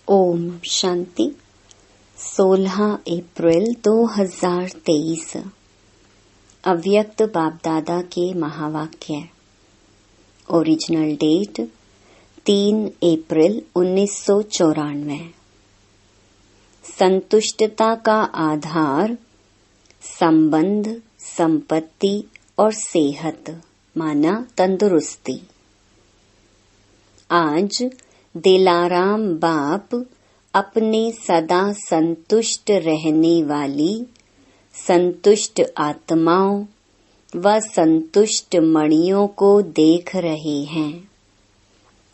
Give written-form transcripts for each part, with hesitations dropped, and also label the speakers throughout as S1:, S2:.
S1: ओम शांति। 16 अप्रैल 2023 अव्यक्त बाप दादा के महावाक्य। ओरिजिनल डेट 3 अप्रैल 1994। संतुष्टता का आधार संबंध, संपत्ति और सेहत माना तंदुरुस्ती। आज दिलाराम बाप अपने सदा संतुष्ट रहने वाली संतुष्ट आत्माओं व संतुष्ट मणियों को देख रहे हैं।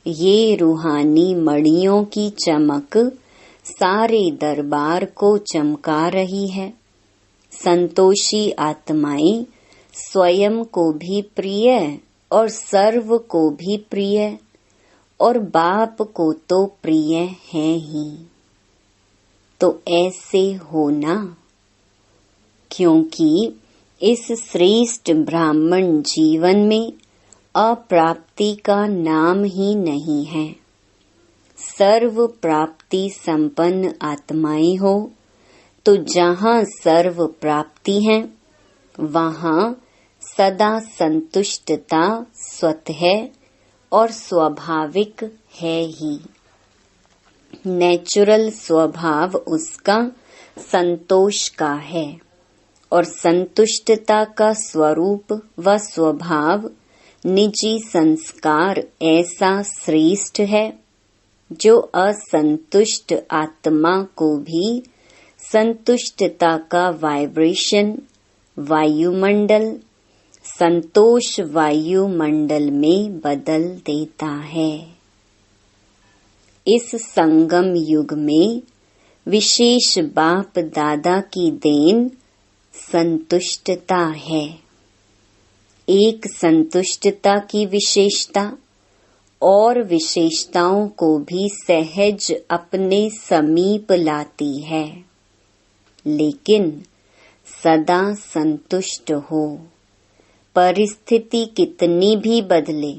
S1: ये रूहानी मणियों की चमक सारे दरबार को चमका रही है। संतोषी आत्माएं स्वयं को भी प्रिय और सर्व को भी प्रिय और बाप को तो प्रिय है ही। तो ऐसे होना, क्योंकि इस श्रेष्ठ ब्राह्मण जीवन में अप्राप्ति का नाम ही नहीं है। सर्व प्राप्ति संपन्न आत्माएं हो तो जहाँ सर्व प्राप्ति है वहाँ सदा संतुष्टता स्वतः और स्वाभाविक है ही। नेचुरल स्वभाव उसका संतोष का है और संतुष्टता का स्वरूप व स्वभाव निजी संस्कार ऐसा श्रेष्ठ है जो असंतुष्ट आत्मा को भी संतुष्टता का वाइब्रेशन वायुमंडल संतोष वायुमंडल में बदल देता है। इस संगम युग में विशेष बाप दादा की देन संतुष्टता है। एक संतुष्टता की विशेषता और विशेषताओं को भी सहज अपने समीप लाती है। लेकिन सदा संतुष्ट हो। परिस्थिति कितनी भी बदले,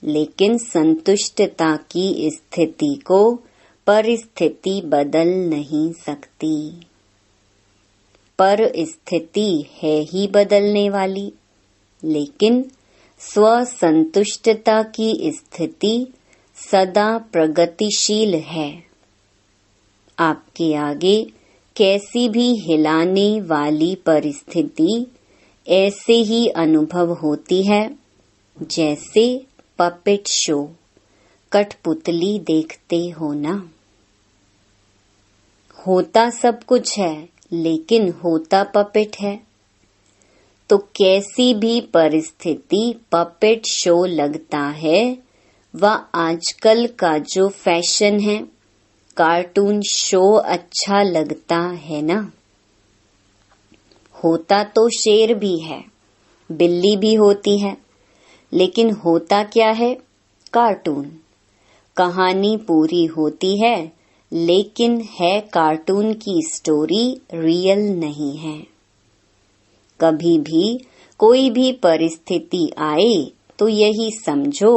S1: लेकिन संतुष्टता की स्थिति को परिस्थिति बदल नहीं सकती। परिस्थिति है ही बदलने वाली, लेकिन स्वसंतुष्टता की स्थिति सदा प्रगतिशील है। आपके आगे कैसी भी हिलाने वाली परिस्थिति ऐसे ही अनुभव होती है जैसे पपेट शो, कठपुतली देखते हो ना। होता सब कुछ है लेकिन होता पपेट है। तो कैसी भी परिस्थिति पपेट शो लगता है। वह आजकल का जो फैशन है, कार्टून शो अच्छा लगता है ना। होता तो शेर भी है, बिल्ली भी होती है, लेकिन होता क्या है? कार्टून। कहानी पूरी होती है, लेकिन है कार्टून की स्टोरी, रियल नहीं है। कभी भी कोई भी परिस्थिति आए तो यही समझो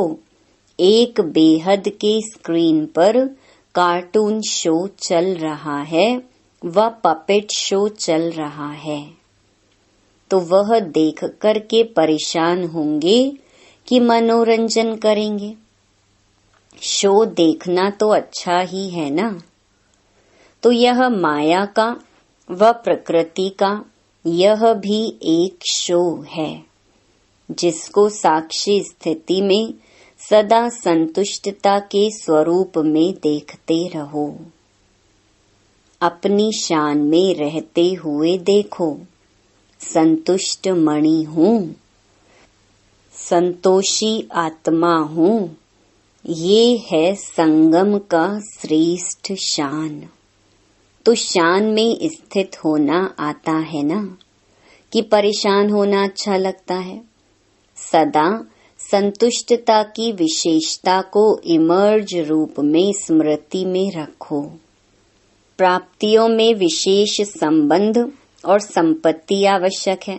S1: एक बेहद के स्क्रीन पर कार्टून शो चल रहा है व पपेट शो चल रहा है। तो वह देख कर के परेशान होंगे कि मनोरंजन करेंगे। शो देखना तो अच्छा ही है ना। तो यह माया का व प्रकृति का यह भी एक शो है, जिसको साक्षी स्थिति में सदा संतुष्टता के स्वरूप में देखते रहो। अपनी शान में रहते हुए देखो, संतुष्ट मणि हूँ, संतोषी आत्मा हूँ। ये है संगम का श्रेष्ठ शान। तो शान में स्थित होना आता है ना, कि परेशान होना अच्छा लगता है। सदा संतुष्टता की विशेषता को इमर्ज रूप में स्मृति में रखो। प्राप्तियों में विशेष संबंध और संपत्ति आवश्यक है।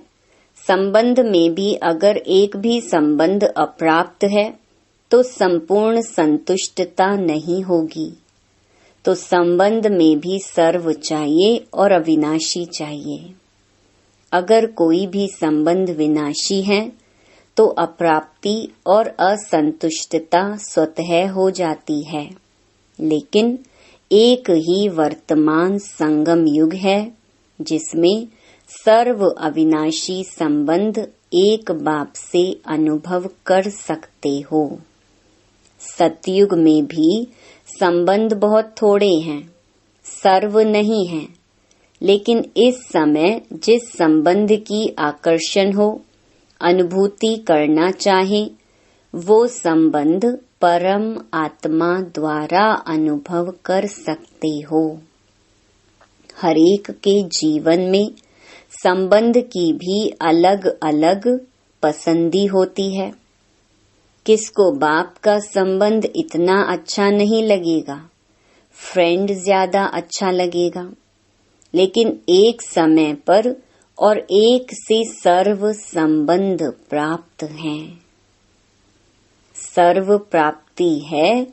S1: संबंध में भी अगर एक भी संबंध अप्राप्त है तो संपूर्ण संतुष्टता नहीं होगी। तो संबंध में भी सर्व चाहिए और अविनाशी चाहिए। अगर कोई भी संबंध विनाशी है तो अप्राप्ति और असंतुष्टता स्वतः हो जाती है। लेकिन एक ही वर्तमान संगम युग है जिसमें सर्व अविनाशी संबंध एक बाप से अनुभव कर सकते हो। सतयुग में भी संबंध बहुत थोड़े हैं, सर्व नहीं हैं, लेकिन इस समय जिस संबंध की आकर्षण हो, अनुभूति करना चाहे, वो संबंध परम आत्मा द्वारा अनुभव कर सकते हो। हरेक के जीवन में संबंध की भी अलग अलग पसंदी होती है। किसको बाप का संबंध इतना अच्छा नहीं लगेगा, फ्रेंड ज्यादा अच्छा लगेगा। लेकिन एक समय पर और एक से सर्व संबंध प्राप्त हैं। सर्व प्राप्ति है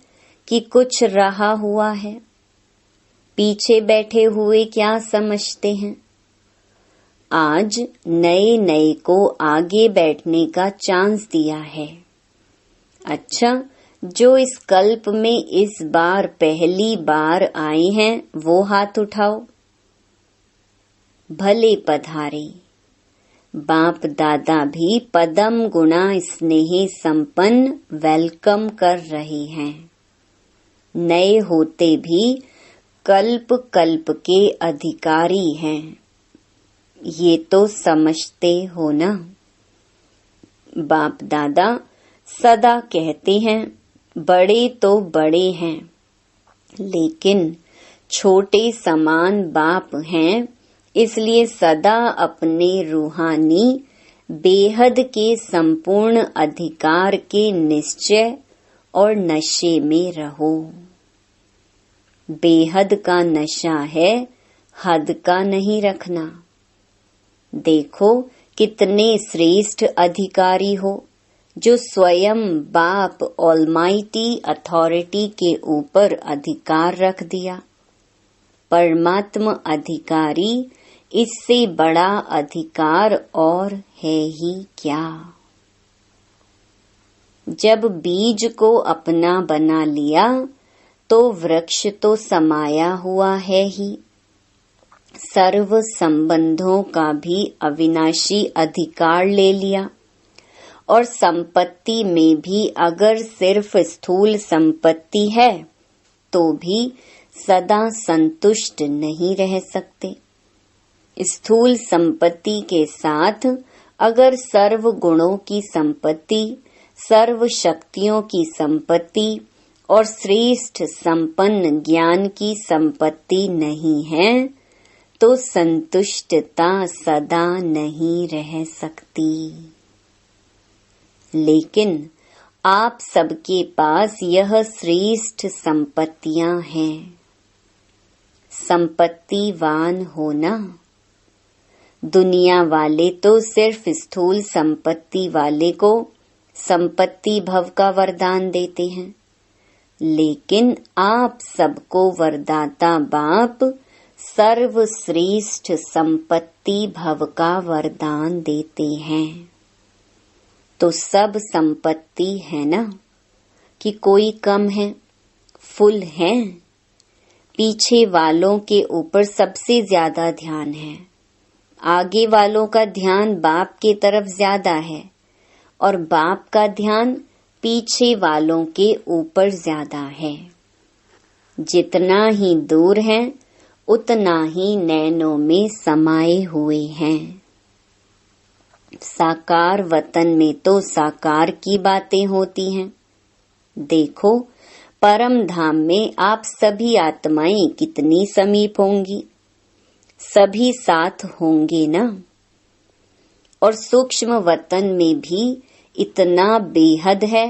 S1: कि कुछ रहा हुआ है। पीछे बैठे हुए क्या समझते हैं? आज नए नए को आगे बैठने का चांस दिया है। अच्छा, जो इस कल्प में इस बार पहली बार आए हैं वो हाथ उठाओ। भले पधारे। बाप दादा भी पदम गुणा स्नेह संपन्न वेलकम कर रहे हैं। नए होते भी कल्प कल्प के अधिकारी हैं। ये तो समझते हो ना? बाप दादा सदा कहते हैं बड़े तो बड़े हैं, लेकिन छोटे समान बाप हैं, इसलिए सदा अपने रूहानी बेहद के संपूर्ण अधिकार के निश्चय और नशे में रहो। बेहद का नशा है, हद का नहीं रखना। देखो कितने श्रेष्ठ अधिकारी हो जो स्वयं बाप ऑलमाइटी अथॉरिटी के ऊपर अधिकार रख दिया। परमात्मा अधिकारी, इससे बड़ा अधिकार और है ही क्या? जब बीज को अपना बना लिया तो वृक्ष तो समाया हुआ है ही। सर्व संबंधों का भी अविनाशी अधिकार ले लिया। और संपत्ति में भी अगर सिर्फ स्थूल संपत्ति है तो भी सदा संतुष्ट नहीं रह सकते। स्थूल संपत्ति के साथ अगर सर्व गुणों की संपत्ति, सर्व शक्तियों की संपत्ति और श्रेष्ठ संपन्न ज्ञान की संपत्ति नहीं है तो संतुष्टता सदा नहीं रह सकती। लेकिन आप सबके पास यह श्रेष्ठ संपत्तियां हैं। संपत्तिवान होना। दुनिया वाले तो सिर्फ स्थूल संपत्ति वाले को संपत्ति भव का वरदान देते हैं, लेकिन आप सबको वरदाता बाप सर्वश्रेष्ठ संपत्ति भव का वरदान देते हैं। तो सब संपत्ति है ना कि कोई कम है? फुल है। पीछे वालों के ऊपर सबसे ज्यादा ध्यान है, आगे वालों का ध्यान बाप की तरफ ज्यादा है और बाप का ध्यान पीछे वालों के ऊपर ज्यादा है। जितना ही दूर है उतना ही नैनों में समाये हुए हैं। साकार वतन में तो साकार की बातें होती हैं। देखो परम धाम में आप सभी आत्माएं कितनी समीप होंगी, सभी साथ होंगे ना। और सूक्ष्म वतन में भी इतना बेहद है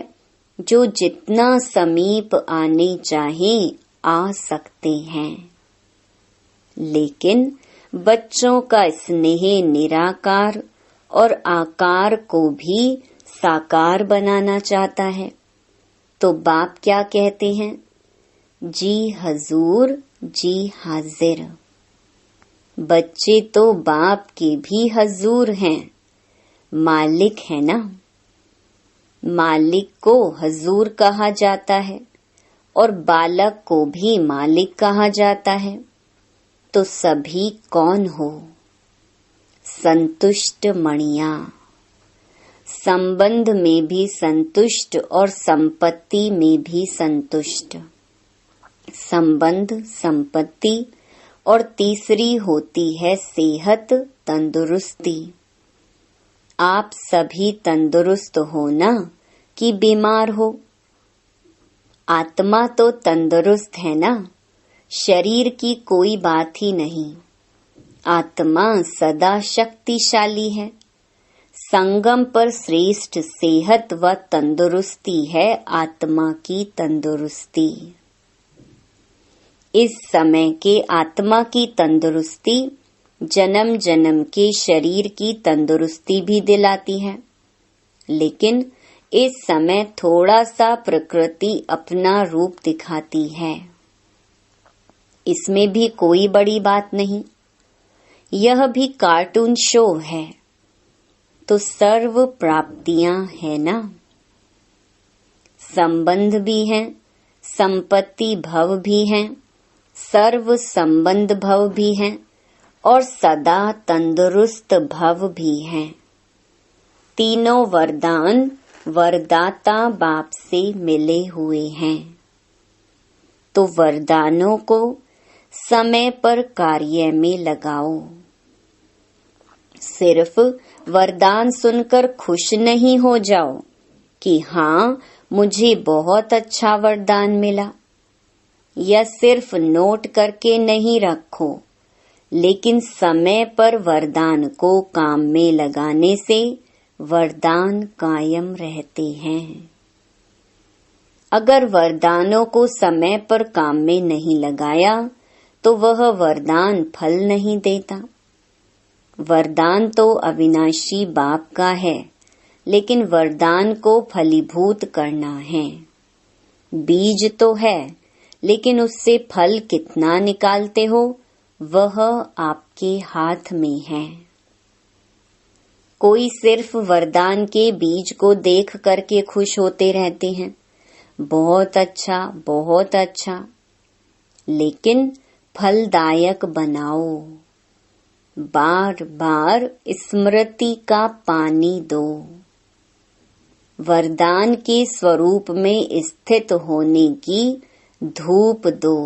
S1: जो जितना समीप आने चाहे आ सकते हैं। लेकिन बच्चों का स्नेह निराकार और आकार को भी साकार बनाना चाहता है। तो बाप क्या कहते हैं? जी हजूर जी हाजिर। बच्चे तो बाप के भी हजूर हैं, मालिक है ना। मालिक को हजूर कहा जाता है और बालक को भी मालिक कहा जाता है। तो सभी कौन हो? संतुष्ट मणियां। संबंध में भी संतुष्ट और संपत्ति में भी संतुष्ट। संबंध, संपत्ति और तीसरी होती है सेहत, तंदुरुस्ती। आप सभी तंदुरुस्त हो ना कि बीमार हो? आत्मा तो तंदुरुस्त है ना, शरीर की कोई बात ही नहीं। आत्मा सदा शक्तिशाली है। संगम पर श्रेष्ठ सेहत व तंदुरुस्ती है आत्मा की तंदुरुस्ती। इस समय के आत्मा की तंदुरुस्ती जन्म जन्म के शरीर की तंदुरुस्ती भी दिलाती है, लेकिन इस समय थोड़ा सा प्रकृति अपना रूप दिखाती है। इसमें भी कोई बड़ी बात नहीं, यह भी कार्टून शो है। तो सर्व प्राप्तियां है ना, संबंध भी हैं, संपत्ति भव भी हैं, सर्व संबंध भव भी हैं और सदा तंदुरुस्त भव भी हैं। तीनों वरदान वरदाता बाप से मिले हुए हैं। तो वरदानों को समय पर कार्य में लगाओ। सिर्फ वरदान सुनकर खुश नहीं हो जाओ कि हाँ मुझे बहुत अच्छा वरदान मिला, या सिर्फ नोट करके नहीं रखो, लेकिन समय पर वरदान को काम में लगाने से वरदान कायम रहते हैं। अगर वरदानों को समय पर काम में नहीं लगाया तो वह वरदान फल नहीं देता। वरदान तो अविनाशी बाप का है, लेकिन वरदान को फलीभूत करना है। बीज तो है, लेकिन उससे फल कितना निकालते हो वह आपके हाथ में है। कोई सिर्फ वरदान के बीज को देख करके खुश होते रहते हैं, बहुत अच्छा बहुत अच्छा, लेकिन फलदायक बनाओ। बार बार स्मृति का पानी दो। वरदान के स्वरूप में स्थित होने की धूप दो।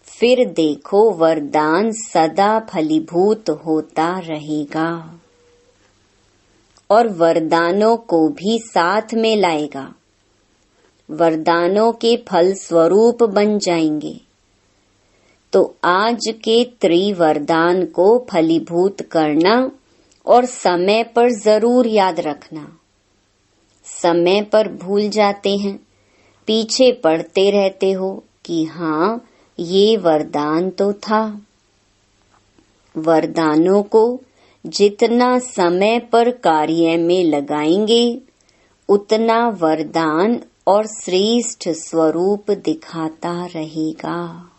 S1: फिर देखो वरदान सदा फलीभूत होता रहेगा और वरदानों को भी साथ में लाएगा। वरदानों के फल स्वरूप बन जाएंगे। तो आज के त्रिवरदान को फलीभूत करना और समय पर जरूर याद रखना। समय पर भूल जाते हैं, पीछे पड़ते रहते हो कि हाँ ये वरदान तो था। वरदानों को जितना समय पर कार्य में लगाएंगे उतना वरदान और श्रेष्ठ स्वरूप दिखाता रहेगा।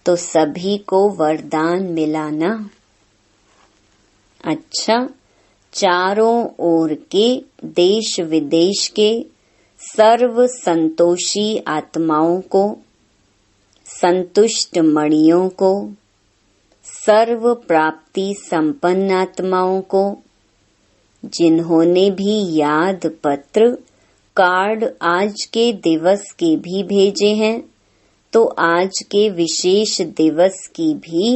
S1: तो सभी को वरदान मिला ना? अच्छा, चारों ओर के देश विदेश के सर्व संतोषी आत्माओं को, संतुष्ट मणियों को, सर्व प्राप्ति संपन्न आत्माओं को, जिन्होंने भी याद पत्र कार्ड आज के दिवस के भी भेजे हैं, तो आज के विशेष दिवस की भी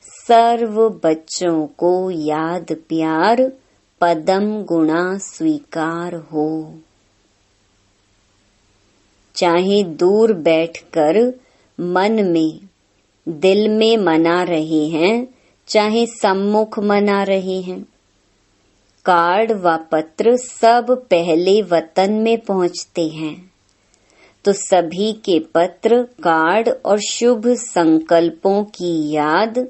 S1: सर्व बच्चों को याद प्यार पदम गुणा स्वीकार हो। चाहे दूर बैठकर मन में दिल में मना रहे हैं, चाहे सम्मुख मना रहे हैं, कार्ड व पत्र सब पहले वतन में पहुंचते हैं। तो सभी के पत्र, कार्ड और शुभ संकल्पों की याद,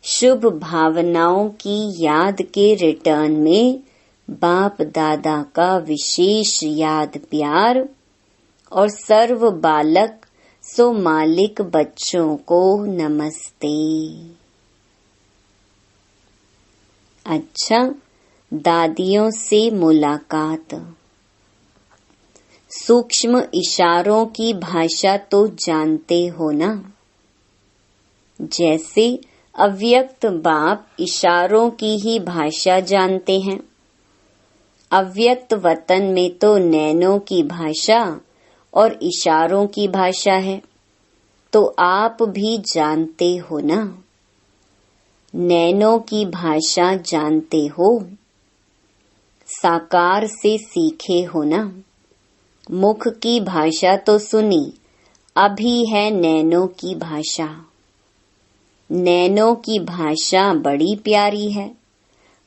S1: शुभ भावनाओं की याद के रिटर्न में बाप दादा का विशेष याद प्यार और सर्व बालक सो मालिक बच्चों को नमस्ते। अच्छा, दादियों से मुलाकात। सूक्ष्म इशारों की भाषा तो जानते हो ना। जैसे अव्यक्त बाप इशारों की ही भाषा जानते हैं। अव्यक्त वतन में तो नैनों की भाषा और इशारों की भाषा है, तो आप भी जानते हो ना। नैनों की भाषा जानते हो, साकार से सीखे हो ना। मुख की भाषा तो सुनी, अभी है नैनों की भाषा। नैनों की भाषा बड़ी प्यारी है,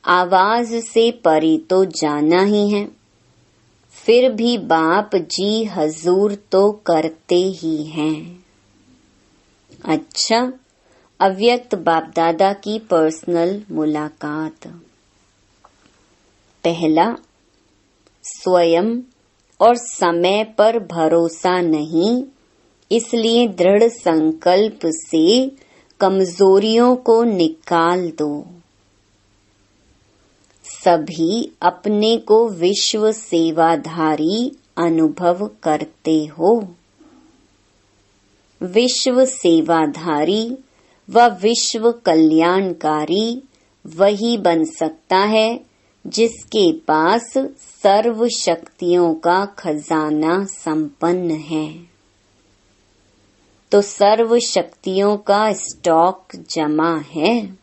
S1: आवाज से परे तो जाना ही है। फिर भी बाप जी हजूर तो करते ही हैं। अच्छा, अव्यक्त बाप दादा की पर्सनल मुलाकात। पहला, स्वयं और समय पर भरोसा नहीं, इसलिए दृढ़ संकल्प से कमजोरियों को निकाल दो। सभी अपने को विश्व सेवाधारी अनुभव करते हो। विश्व सेवाधारी व विश्व कल्याणकारी वही बन सकता है जिसके पास सर्व शक्तियों का खजाना संपन्न है। तो सर्व शक्तियों का स्टॉक जमा है।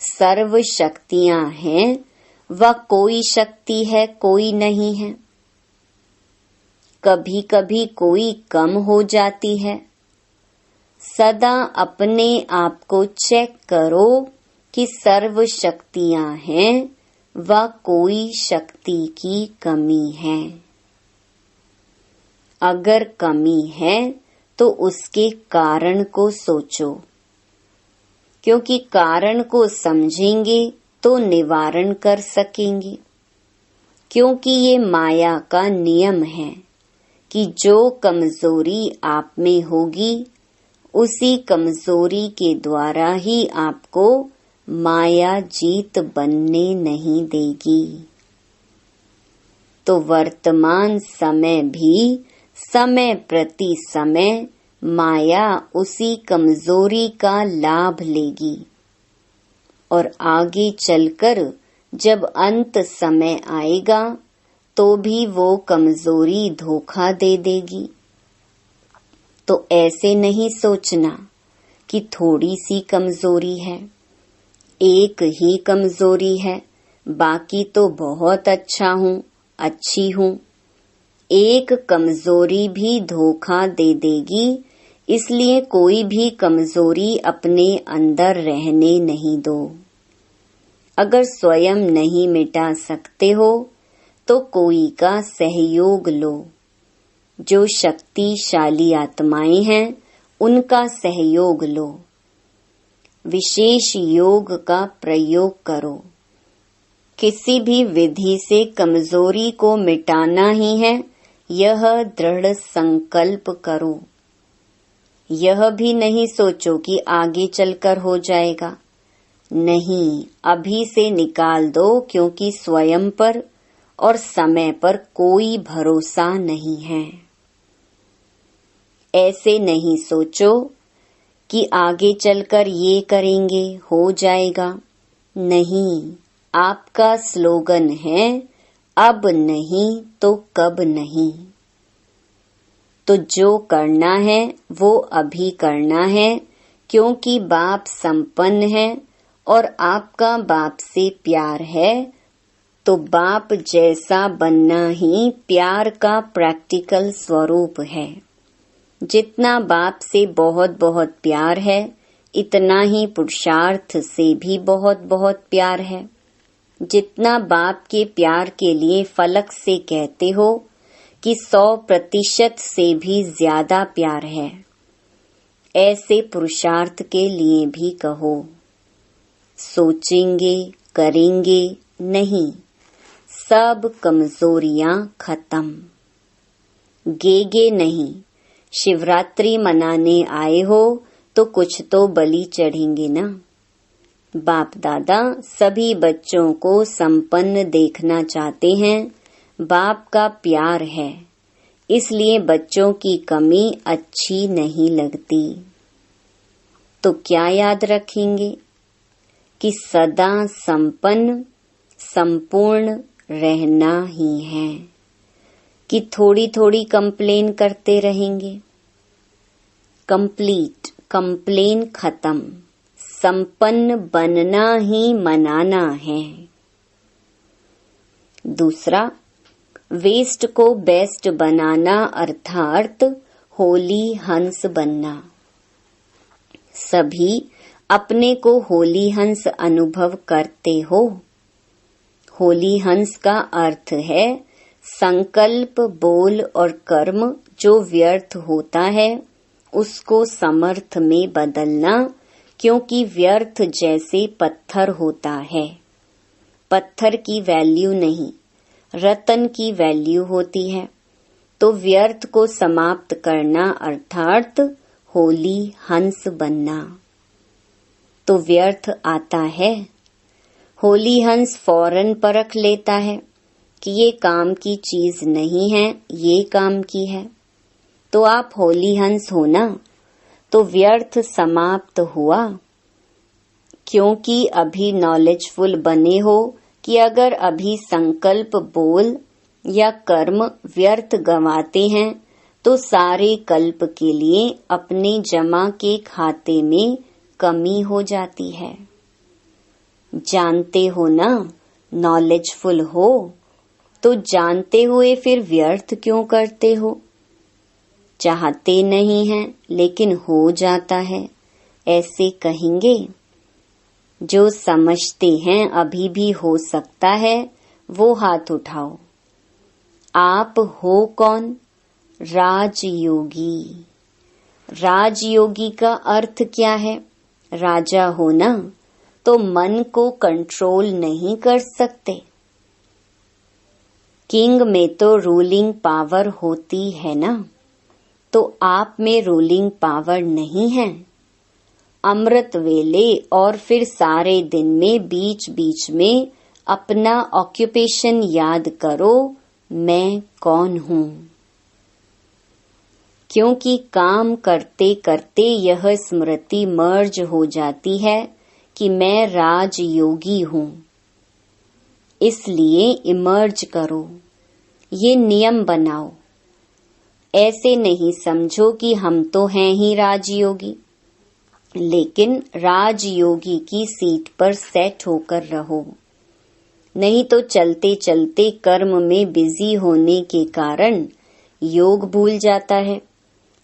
S1: सर्व शक्तियां हैं व कोई शक्ति है कोई नहीं है। कभी कभी कोई कम हो जाती है। सदा अपने आप को चेक करो कि सर्व शक्तियां हैं व कोई शक्ति की कमी है। अगर कमी है तो उसके कारण को सोचो, क्योंकि कारण को समझेंगे तो निवारण कर सकेंगे। क्योंकि ये माया का नियम है कि जो कमजोरी आप में होगी उसी कमजोरी के द्वारा ही आपको माया जीत बनने नहीं देगी। तो वर्तमान समय भी समय प्रति समय माया उसी कमजोरी का लाभ लेगी और आगे चलकर जब अंत समय आएगा तो भी वो कमजोरी धोखा दे देगी। तो ऐसे नहीं सोचना कि थोड़ी सी कमजोरी है, एक ही कमजोरी है, बाकी तो बहुत अच्छा हूँ, अच्छी हूँ। एक कमजोरी भी धोखा दे देगी, इसलिए कोई भी कमजोरी अपने अंदर रहने नहीं दो। अगर स्वयं नहीं मिटा सकते हो तो कोई का सहयोग लो। जो शक्तिशाली आत्माएं हैं उनका सहयोग लो। विशेष योग का प्रयोग करो। किसी भी विधि से कमजोरी को मिटाना ही है, यह दृढ़ संकल्प करो। यह भी नहीं सोचो कि आगे चलकर हो जाएगा। नहीं, अभी से निकाल दो, क्योंकि स्वयं पर और समय पर कोई भरोसा नहीं है। ऐसे नहीं सोचो कि आगे चलकर ये करेंगे हो जाएगा। नहीं, आपका स्लोगन है अब नहीं तो कब नहीं। तो जो करना है वो अभी करना है, क्योंकि बाप संपन्न है और आपका बाप से प्यार है। तो बाप जैसा बनना ही प्यार का प्रैक्टिकल स्वरूप है। जितना बाप से बहुत बहुत प्यार है, इतना ही पुरुषार्थ से भी बहुत बहुत प्यार है। जितना बाप के प्यार के लिए फलक से कहते हो कि 100% से भी ज्यादा प्यार है, ऐसे पुरुषार्थ के लिए भी कहो। सोचेंगे, करेंगे नहीं, सब कमजोरियां खत्म। गे नहीं, शिवरात्रि मनाने आए हो तो कुछ तो बलि चढ़ेंगे ना। बाप दादा सभी बच्चों को संपन्न देखना चाहते हैं। बाप का प्यार है, इसलिए बच्चों की कमी अच्छी नहीं लगती। तो क्या याद रखेंगे कि सदा संपन्न संपूर्ण रहना ही है, कि थोड़ी थोड़ी कंप्लेन करते रहेंगे। कंप्लीट, कंप्लेन खत्म, संपन्न बनना ही मनाना है। दूसरा, वेस्ट को बेस्ट बनाना अर्थात होली हंस बनना। सभी अपने को होली हंस अनुभव करते हो। होली हंस का अर्थ है संकल्प, बोल और कर्म जो व्यर्थ होता है उसको समर्थ में बदलना, क्योंकि व्यर्थ जैसे पत्थर होता है। पत्थर की वैल्यू नहीं, रतन की वैल्यू होती है। तो व्यर्थ को समाप्त करना अर्थात होली हंस बनना। तो व्यर्थ आता है, होली हंस फौरन परख लेता है कि ये काम की चीज नहीं है, ये काम की है। तो आप होली हंस हो ना, तो व्यर्थ समाप्त हुआ, क्योंकि अभी नॉलेजफुल बने हो कि अगर अभी संकल्प, बोल या कर्म व्यर्थ गंवाते हैं तो सारे कल्प के लिए अपने जमा के खाते में कमी हो जाती है। जानते हो ना, नॉलेजफुल हो, तो जानते हुए फिर व्यर्थ क्यों करते हो? चाहते नहीं हैं लेकिन हो जाता है, ऐसे कहेंगे। जो समझते हैं अभी भी हो सकता है वो हाथ उठाओ। आप हो कौन? राजयोगी। राजयोगी का अर्थ क्या है? राजा हो ना, तो मन को कंट्रोल नहीं कर सकते। किंग में तो रूलिंग पावर होती है ना, तो आप में रूलिंग पावर नहीं है। अमृत वेले और फिर सारे दिन में बीच बीच में अपना ऑक्यूपेशन याद करो, मैं कौन हूँ। क्योंकि काम करते करते यह स्मृति मर्ज हो जाती है कि मैं राजयोगी हूँ। इसलिए इमर्ज करो, ये नियम बनाओ। ऐसे नहीं समझो कि हम तो हैं ही राजयोगी, लेकिन राजयोगी की सीट पर सेट होकर रहो। नहीं तो चलते चलते कर्म में बिजी होने के कारण योग भूल जाता है,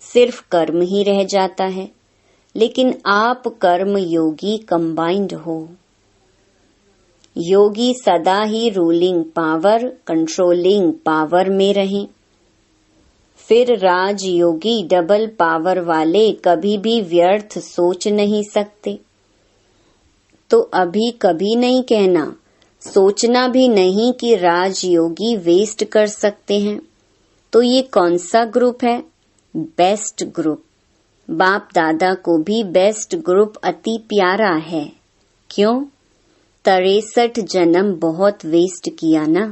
S1: सिर्फ कर्म ही रह जाता है। लेकिन आप कर्म योगी कंबाइंड हो। योगी सदा ही रूलिंग पावर, कंट्रोलिंग पावर में रहें। फिर राजयोगी डबल पावर वाले कभी भी व्यर्थ सोच नहीं सकते। तो अभी कभी नहीं कहना, सोचना भी नहीं कि राजयोगी वेस्ट कर सकते हैं। तो ये कौन सा ग्रुप है? Best group. बाप दादा को भी बेस्ट ग्रुप अति प्यारा है। क्यों? 63 जन्म बहुत वेस्ट किया ना,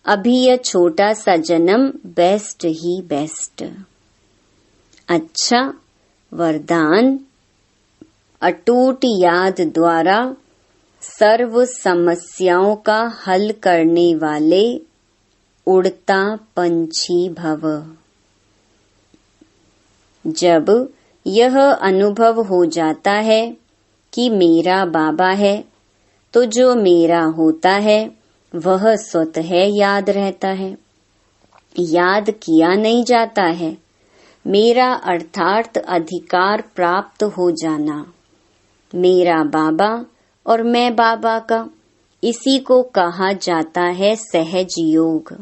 S1: अभी यह छोटा सा जन्म बेस्ट ही बेस्ट। अच्छा, वरदान अटूट याद द्वारा सर्व समस्याओं का हल करने वाले उड़ता पंछी भव। जब यह अनुभव हो जाता है कि मेरा बाबा है, तो जो मेरा होता है वह स्वतः याद रहता है, याद किया नहीं जाता है। मेरा अर्थात अधिकार प्राप्त हो जाना। मेरा बाबा और मैं बाबा का, इसी को कहा जाता है सहज योग।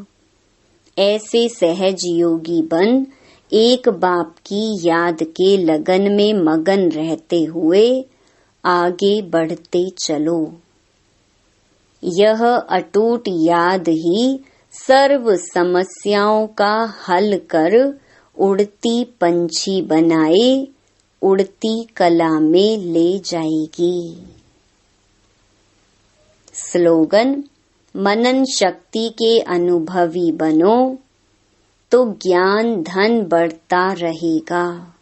S1: ऐसे सहज योगी बन एक बाप की याद के लगन में मगन रहते हुए आगे बढ़ते चलो। यह अटूट याद ही सर्व समस्याओं का हल कर उड़ती पंछी बनाए, उड़ती कला में ले जाएगी। स्लोगन: मनन शक्ति के अनुभवी बनो तो ज्ञान धन बढ़ता रहेगा।